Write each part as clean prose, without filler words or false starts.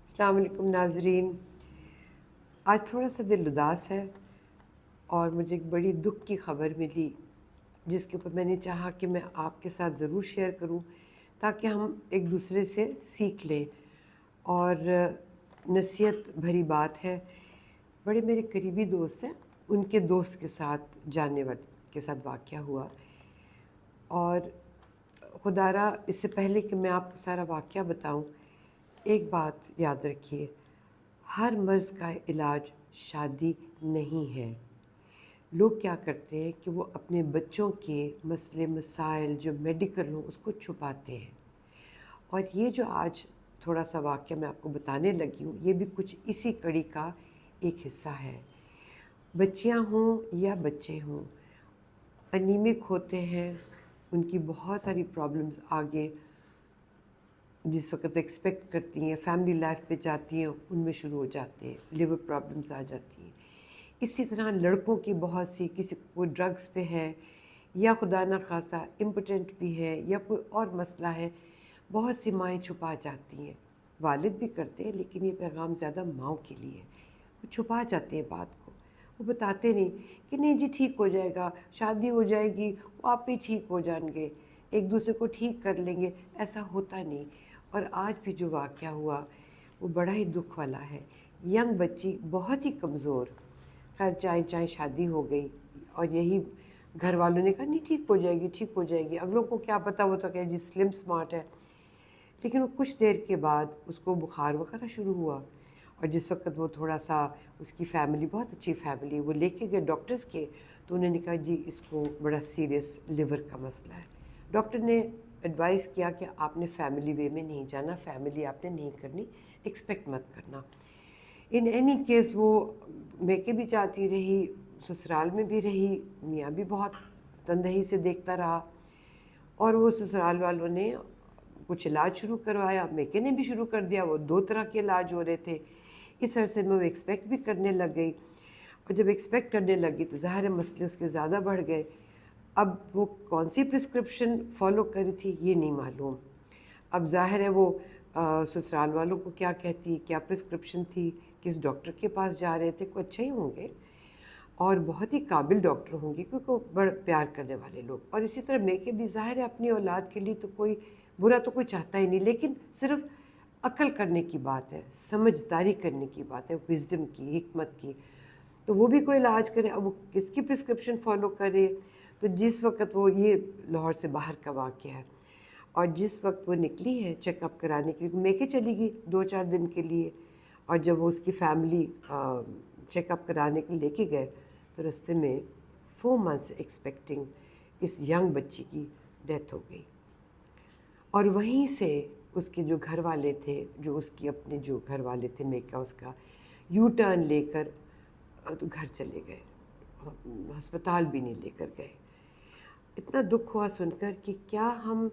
السلام علیکم ناظرین. آج تھوڑا سا دل اداس ہے اور مجھے ایک بڑی دکھ کی خبر ملی جس کے اوپر میں نے چاہا کہ میں آپ کے ساتھ ضرور شیئر کروں تاکہ ہم ایک دوسرے سے سیکھ لیں. اور نصیحت بھری بات ہے. بڑے میرے قریبی دوست ہیں، ان کے دوست کے ساتھ جاننے والے کے ساتھ واقعہ ہوا. اور خدا را اس سے پہلے کہ میں آپ کو سارا واقعہ بتاؤں، ایک بات یاد رکھیے، ہر مرض کا علاج شادی نہیں ہے. لوگ کیا کرتے ہیں کہ وہ اپنے بچوں کے مسئلے مسائل جو میڈیکل ہوں اس کو چھپاتے ہیں. اور یہ جو آج تھوڑا سا واقعہ میں آپ کو بتانے لگی ہوں، یہ بھی کچھ اسی کڑی کا ایک حصہ ہے. بچیاں ہوں یا بچے ہوں، انیمک ہوتے ہیں، ان کی بہت ساری پرابلمز آگے جس وقت ایکسپیکٹ کرتی ہیں، فیملی لائف پہ جاتی ہیں، ان میں شروع ہو جاتے ہیں، لیور پرابلمز آ جاتی ہیں. اسی طرح لڑکوں کی بہت سی، کسی کو ڈرگس پہ ہے یا خدا نہ خواستہ امپوٹنٹ بھی ہے یا کوئی اور مسئلہ ہے، بہت سی مائیں چھپا جاتی ہیں. والد بھی کرتے ہیں لیکن یہ پیغام زیادہ ماؤں کے لیے ہے. وہ چھپا جاتے ہیں بات کو، وہ بتاتے نہیں کہ نہیں جی ٹھیک ہو جائے گا، شادی ہو جائے گی، وہ آپ ہی ٹھیک ہو جائیں گے، ایک دوسرے کو ٹھیک کر لیں گے. ایسا ہوتا نہیں. اور آج بھی جو واقعہ ہوا وہ بڑا ہی دکھ والا ہے. ینگ بچی بہت ہی کمزور، خیر چائیں شادی ہو گئی اور یہی گھر والوں نے کہا نہیں ٹھیک ہو جائے گی، ٹھیک ہو جائے گی. اگلوں کو کیا پتہ، وہ تو کہ جی سلم سمارٹ ہے. لیکن وہ کچھ دیر کے بعد اس کو بخار وغیرہ شروع ہوا. اور جس وقت وہ تھوڑا سا، اس کی فیملی بہت اچھی فیملی، وہ لے کے گئے ڈاکٹرز کے، تو انہوں نے کہا جی اس کو بڑا سیریس لیور کا مسئلہ ہے. ڈاکٹر نے ایڈوائز کیا کہ آپ نے فیملی وے میں نہیں جانا، فیملی آپ نے نہیں کرنی، ایکسپیکٹ مت کرنا. ان اینی کیس وہ میکے بھی جاتی رہی، سسرال میں بھی رہی، میاں بھی بہت تندہی سے دیکھتا رہا. اور وہ سسرال والوں نے کچھ علاج شروع کروایا، میکے نے بھی شروع کر دیا. وہ 2 طرح کے علاج ہو رہے تھے. اس عرصے میں وہ ایکسپیکٹ بھی کرنے لگ گئی. اور جب ایکسپیکٹ کرنے لگی تو ظاہر مسئلے اس کے زیادہ بڑھ گئے. اب وہ کون سی پرسکرپشن فالو کری تھی یہ نہیں معلوم. اب ظاہر ہے وہ سسرال والوں کو کیا کہتی، کیا پرسکرپشن تھی، کس ڈاکٹر کے پاس جا رہے تھے. کوئی اچھے ہی ہوں گے اور بہت ہی قابل ڈاکٹر ہوں گے کیونکہ وہ بڑا پیار کرنے والے لوگ. اور اسی طرح میکے بھی ظاہر ہے اپنی اولاد کے لیے تو کوئی برا تو کوئی چاہتا ہی نہیں، لیکن صرف عقل کرنے کی بات ہے، سمجھداری کرنے کی بات ہے، وزڈم کی، حکمت کی. تو وہ بھی کوئی علاج کرے. اب وہ کس کی پرسکرپشن فالو کرے. تو جس وقت وہ، یہ لاہور سے باہر کا واقعہ ہے، اور جس وقت وہ نکلی ہے چیک اپ کرانے کے لیے، میکے چلی گئی 2-4 دن کے لیے. اور جب وہ اس کی فیملی چیک اپ کرانے کے لے کے گئے تو رستے میں 4 months ایکسپیکٹنگ اس ینگ بچی کی ڈیتھ ہو گئی. اور وہیں سے اس کے جو گھر والے تھے، جو اس کی اپنے جو گھر والے تھے میکا، اس کا یو ٹرن لے کر تو گھر چلے گئے، ہسپتال بھی نہیں لے کر گئے. اتنا دکھ ہوا سن کر کہ کیا ہم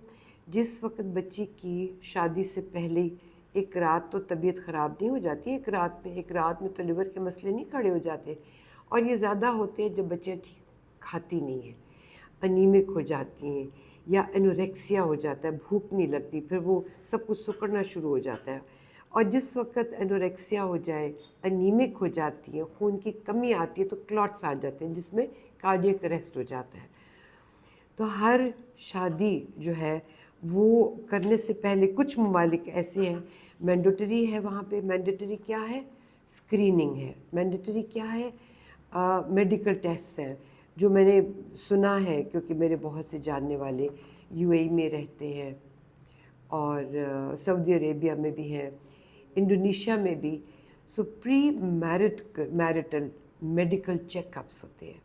جس وقت بچی کی شادی سے پہلے ایک رات تو طبیعت خراب نہیں ہو جاتی، ایک رات میں تو لیور کے مسئلے نہیں کھڑے ہو جاتے. اور یہ زیادہ ہوتے ہیں جب بچیاں ٹھیک کھاتی نہیں ہیں، انیمک ہو جاتی ہیں یا انوریکسیا ہو جاتا ہے، بھوک نہیں لگتی، پھر وہ سب کچھ سکڑنا شروع ہو جاتا ہے. اور جس وقت انوریکسیا ہو جائے، انیمک ہو جاتی ہے، خون کی کمی آتی ہے تو کلاٹس آ جاتے ہیں جس میں کارڈیک اریسٹ ہو جاتا ہے. تو ہر شادی جو ہے وہ کرنے سے پہلے کچھ ممالک ایسے ہیں مینڈیٹری ہے، وہاں پہ مینڈیٹری کیا ہے، اسکریننگ ہے. مینڈیٹری کیا ہے، میڈیکل ٹیسٹ ہیں جو میں نے سنا ہے کیونکہ میرے بہت سے جاننے والے یو اے ای میں رہتے ہیں اور سعودی عربیہ میں بھی ہیں، انڈونیشیا میں بھی. سو پری میرٹل میڈیکل چیک اپس ہوتے ہیں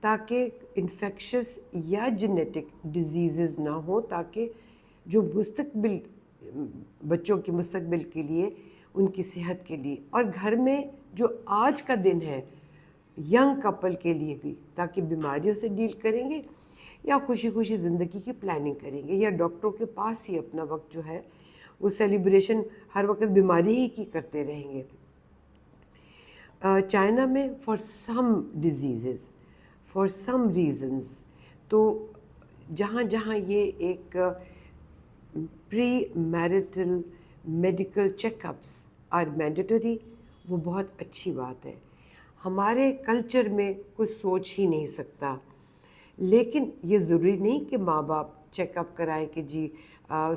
تاکہ انفیکشس یا جینیٹک ڈیزیزز نہ ہوں، تاکہ جو مستقبل بچوں کے مستقبل کے لیے، ان کی صحت کے لیے، اور گھر میں جو آج کا دن ہے ینگ کپل کے لیے بھی، تاکہ بیماریوں سے ڈیل کریں گے یا خوشی خوشی زندگی کی پلاننگ کریں گے، یا ڈاکٹروں کے پاس ہی اپنا وقت جو ہے وہ سیلیبریشن ہر وقت بیماری ہی کی کرتے رہیں گے. چائنا میں for some diseases, for some reasons, تو جہاں جہاں یہ ایک premarital medical check ups are mandatory, وہ بہت اچھی بات ہے. ہمارے کلچر میں کوئی سوچ ہی نہیں سکتا. لیکن یہ ضروری نہیں کہ ماں باپ چیک اپ کرائیں کہ جی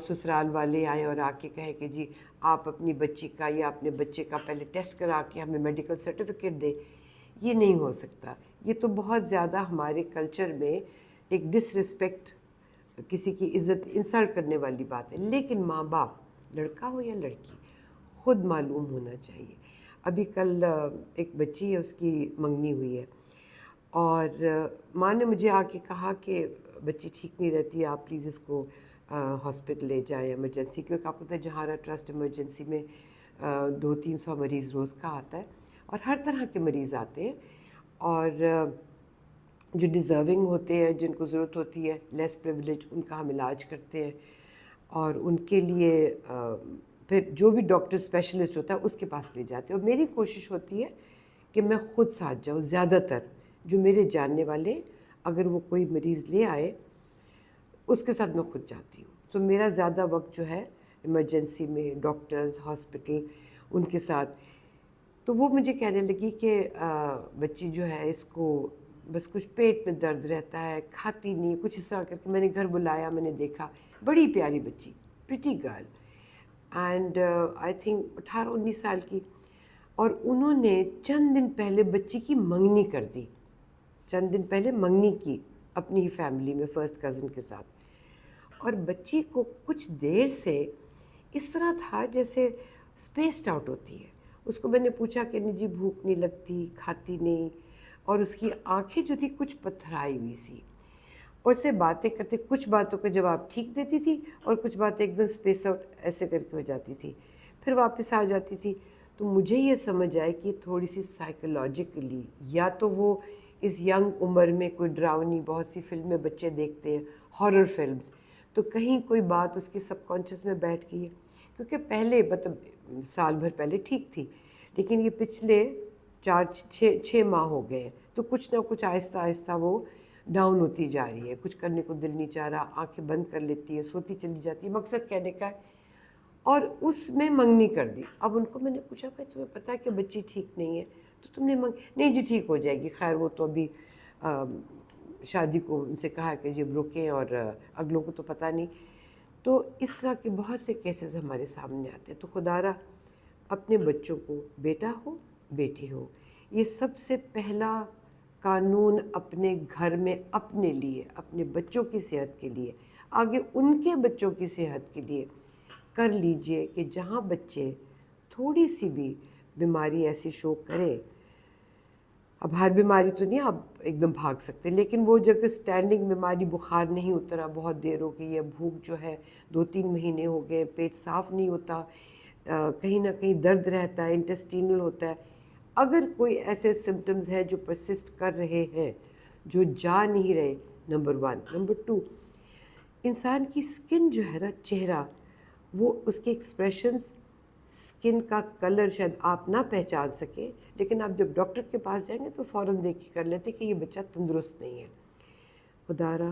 سسرال والے آئیں اور آ کے کہیں کہ جی آپ اپنی بچی کا یا اپنے بچے کا پہلے ٹیسٹ کرا کے ہمیں میڈیکل سرٹیفکیٹ دیں. یہ نہیں ہو سکتا. یہ تو بہت زیادہ ہمارے کلچر میں ایک ڈس رسپیکٹ، کسی کی عزت انسلٹ کرنے والی بات ہے. لیکن ماں باپ، لڑکا ہو یا لڑکی، خود معلوم ہونا چاہیے. ابھی کل ایک بچی ہے، اس کی منگنی ہوئی ہے، اور ماں نے مجھے آ کے کہا کہ بچی ٹھیک نہیں رہتی، آپ پلیز اس کو ہاسپٹل لے جائیں ایمرجنسی، کیونکہ آپ کو پتہ ہے جہارا ٹرسٹ ایمرجنسی میں 200-300 مریض روز کا آتا ہے، اور ہر طرح کے مریض آتے ہیں، اور جو ڈیزرونگ ہوتے ہیں، جن کو ضرورت ہوتی ہے لیس پریویلیج، ان کا ہم علاج کرتے ہیں. اور ان کے لیے پھر جو بھی ڈاکٹر اسپیشلسٹ ہوتا ہے اس کے پاس لے جاتے ہیں. اور میری کوشش ہوتی ہے کہ میں خود ساتھ جاؤں. زیادہ تر جو میرے جاننے والے، اگر وہ کوئی مریض لے آئے، اس کے ساتھ میں خود جاتی ہوں. تو میرا زیادہ وقت جو ہے ایمرجنسی میں، ڈاکٹرز، ہاسپٹل، ان کے ساتھ. تو وہ مجھے کہنے لگی کہ بچی جو ہے اس کو بس کچھ پیٹ میں درد رہتا ہے، کھاتی نہیں، کچھ اس طرح کر کے. میں نے گھر بلایا، میں نے دیکھا، بڑی پیاری بچی، pretty girl, and I think 18-19 سال کی. اور انہوں نے چند دن پہلے بچی کی منگنی کر دی، چند دن پہلے منگنی کی اپنی ہی فیملی میں فرسٹ کزن کے ساتھ. اور بچی کو کچھ دیر سے اس طرح تھا جیسے اسپیسڈ آؤٹ ہوتی ہے. اس کو میں نے پوچھا کہ نہیں جی بھوک نہیں لگتی، کھاتی نہیں، اور اس کی آنکھیں جو تھی کچھ پتھرائی ہوئی سی. اور اس سے باتیں کرتے، کچھ باتوں کا جواب ٹھیک دیتی تھی اور کچھ باتیں ایک دم اسپیس آؤٹ ایسے کر کے ہو جاتی تھی، پھر واپس آ جاتی تھی. تو مجھے یہ سمجھ آئے کہ تھوڑی سی سائیکولوجیکلی، یا تو وہ اس ینگ عمر میں کوئی ڈراؤنی، بہت سی فلمیں بچے دیکھتے ہیں، ہارر فلمز، تو کہیں کوئی بات اس کے سب کانشیس میں بیٹھ گئی ہے. کیونکہ پہلے مطلب سال بھر پہلے ٹھیک تھی، لیکن یہ پچھلے 4-6 ماہ ہو گئے ہیں، تو کچھ نہ کچھ آہستہ آہستہ وہ ڈاؤن ہوتی جا رہی ہے. کچھ کرنے کو دل نہیں چاہ رہا، آنکھیں بند کر لیتی ہے، سوتی چلی جاتی ہے. مقصد کہنے کا ہے. اور اس میں منگنی کر دی. اب ان کو میں نے پوچھا بھائی تمہیں پتہ ہے کہ بچی ٹھیک نہیں ہے، تو تم نے نہیں جی ٹھیک ہو جائے گی. خیر وہ تو ابھی شادی کو ان سے کہا کہ جب رکیں، اور اگلوں کو تو پتہ نہیں. تو اس طرح کے بہت سے کیسز ہمارے سامنے آتے ہیں. تو خدا را اپنے بچوں کو، بیٹا ہو بیٹی ہو، یہ سب سے پہلا قانون اپنے گھر میں اپنے لیے، اپنے بچوں کی صحت کے لیے، آگے ان کے بچوں کی صحت کے لیے کر لیجئے کہ جہاں بچے تھوڑی سی بھی بیماری ایسی شو کریں، اب ہر بیماری تو نہیں آپ ایک دم بھاگ سکتے، لیکن وہ جو کہ اسٹینڈنگ بیماری، بخار نہیں اترا، بہت دیر ہو گئی ہے، بھوک جو ہے 2-3 مہینے ہو گئے، پیٹ صاف نہیں ہوتا، کہیں نہ کہیں درد رہتا ہے، انٹسٹینل ہوتا ہے. اگر کوئی ایسے سمٹمز ہیں جو پرسسٹ کر رہے ہیں، جو جا نہیں رہے، نمبر 1. نمبر 2، انسان کی سکن جو ہے نا، چہرہ، وہ اس کے ایکسپریشنز، سکن کا کلر شاید آپ نہ پہچان سکیں، لیکن آپ جب ڈاکٹر کے پاس جائیں گے تو فوراً دیکھ کے کر لیتے کہ یہ بچہ تندرست نہیں ہے. خدا را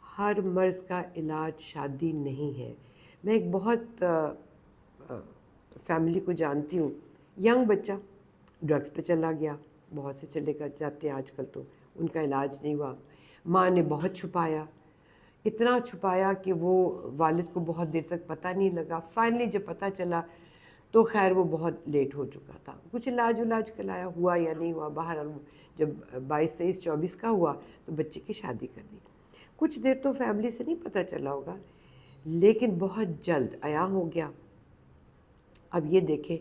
ہر مرض کا علاج شادی نہیں ہے. میں ایک بہت فیملی کو جانتی ہوں، ینگ بچہ ڈرگس پہ چلا گیا، بہت سے چلے کر جاتے ہیں آج کل، تو ان کا علاج نہیں ہوا. ماں نے بہت چھپایا، اتنا چھپایا کہ وہ والد کو بہت دیر تک پتہ نہیں لگا. فائنلی جب پتہ چلا تو خیر وہ بہت لیٹ ہو چکا تھا. کچھ علاج کرایا، ہوا یا نہیں ہوا، باہر جب 22, 23, 24 کا ہوا تو بچے کی شادی کر دی. کچھ دیر تو فیملی سے نہیں پتہ چلا ہوگا، لیکن بہت جلد عیاں ہو گیا. اب یہ دیکھیں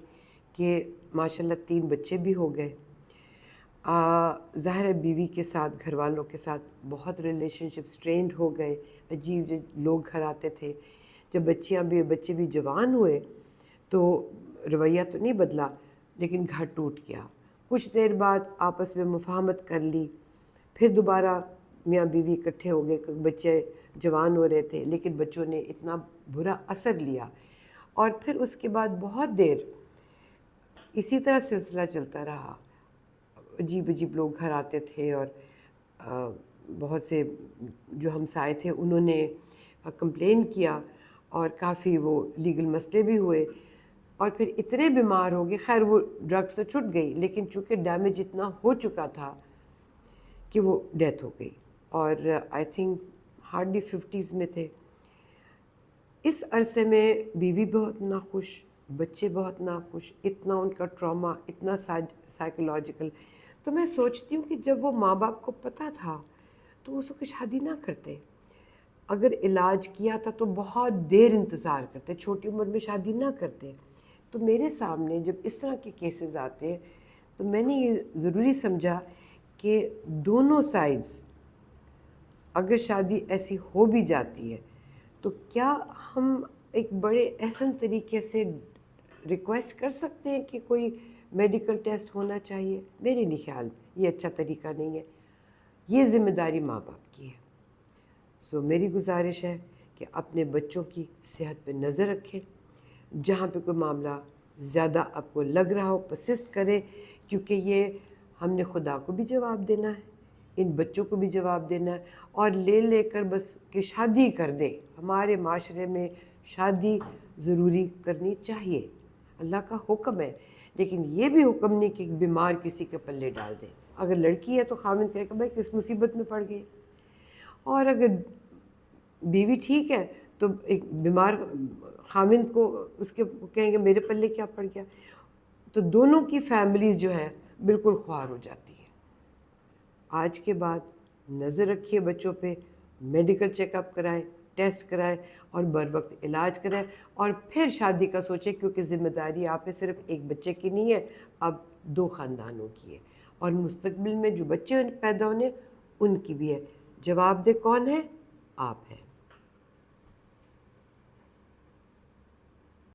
کہ ماشاءاللہ 3 بچے بھی ہو گئے. ظاہر ہے بیوی کے ساتھ، گھر والوں کے ساتھ بہت ریلیشن شپ سٹرینڈ ہو گئے. عجیب لوگ گھر آتے تھے. جب بچے بھی جوان ہوئے تو رویہ تو نہیں بدلا، لیکن گھر ٹوٹ گیا. کچھ دیر بعد آپس میں مفاہمت کر لی، پھر دوبارہ میاں بیوی اکٹھے ہو گئے کیونکہ بچے جوان ہو رہے تھے، لیکن بچوں نے اتنا برا اثر لیا. اور پھر اس کے بعد بہت دیر اسی طرح سلسلہ چلتا رہا. عجیب لوگ گھر آتے تھے، اور بہت سے جو ہمسائے تھے انہوں نے کمپلین کیا، اور کافی وہ لیگل مسئلے بھی ہوئے. اور پھر اتنے بیمار ہو گئے. خیر وہ ڈرگس سے چھٹ گئی لیکن چونکہ ڈیمیج اتنا ہو چکا تھا کہ وہ ڈیتھ ہو گئی. اور آئی تھنک ہارڈلی 50s میں تھے. اس عرصے میں بیوی بہت ناخوش, بچے بہت ناخوش, اتنا ان کا ٹراما, اتنا سائیکولوجیکل. تو میں سوچتی ہوں کہ جب وہ ماں باپ کو پتہ تھا تو اس کو شادی نہ کرتے. اگر علاج کیا تھا تو بہت دیر انتظار کرتے, چھوٹی عمر میں شادی نہ کرتے. تو میرے سامنے جب اس طرح کے کیسز آتے ہیں تو میں نے یہ ضروری سمجھا کہ دونوں سائڈز اگر شادی ایسی ہو بھی جاتی ہے تو کیا ہم ایک بڑے احسن طریقے سے ریکویسٹ کر سکتے ہیں کہ کوئی میڈیکل ٹیسٹ ہونا چاہیے؟ میرے نہیں خیال یہ اچھا طریقہ نہیں ہے. یہ ذمہ داری ماں باپ کی ہے. سو میری گزارش ہے کہ اپنے بچوں کی صحت پہ نظر رکھیں. جہاں پہ کوئی معاملہ زیادہ آپ کو لگ رہا ہو پرسسٹ کریں, کیونکہ یہ ہم نے خدا کو بھی جواب دینا ہے, ان بچوں کو بھی جواب دینا ہے. اور لے کر بس کہ شادی کر دے, ہمارے معاشرے میں شادی ضروری کرنی چاہیے, اللہ کا حکم ہے. لیکن یہ بھی حکم نہیں کہ بیمار کسی کے پلے ڈال دیں. اگر لڑکی ہے تو خاوند کہے کہ بھائی کس مصیبت میں پڑ گئی, اور اگر بیوی ٹھیک ہے تو ایک بیمار خاوند کو اس کے کہیں گے میرے پلے کیا پڑ گیا. تو دونوں کی فیملیز جو ہے بالکل خوار ہو جاتی ہے. آج کے بعد نظر رکھیے بچوں پہ, میڈیکل چیک اپ کرائیں, ٹیسٹ کرائیں اور بر وقت علاج کرائیں, اور پھر شادی کا سوچیں, کیونکہ ذمہ داری آپ پہ صرف ایک بچے کی نہیں ہے, اب 2 خاندانوں کی ہے, اور مستقبل میں جو بچے پیدا ہونے ان کی بھی ہے. جواب دہ کون ہے؟ آپ ہیں.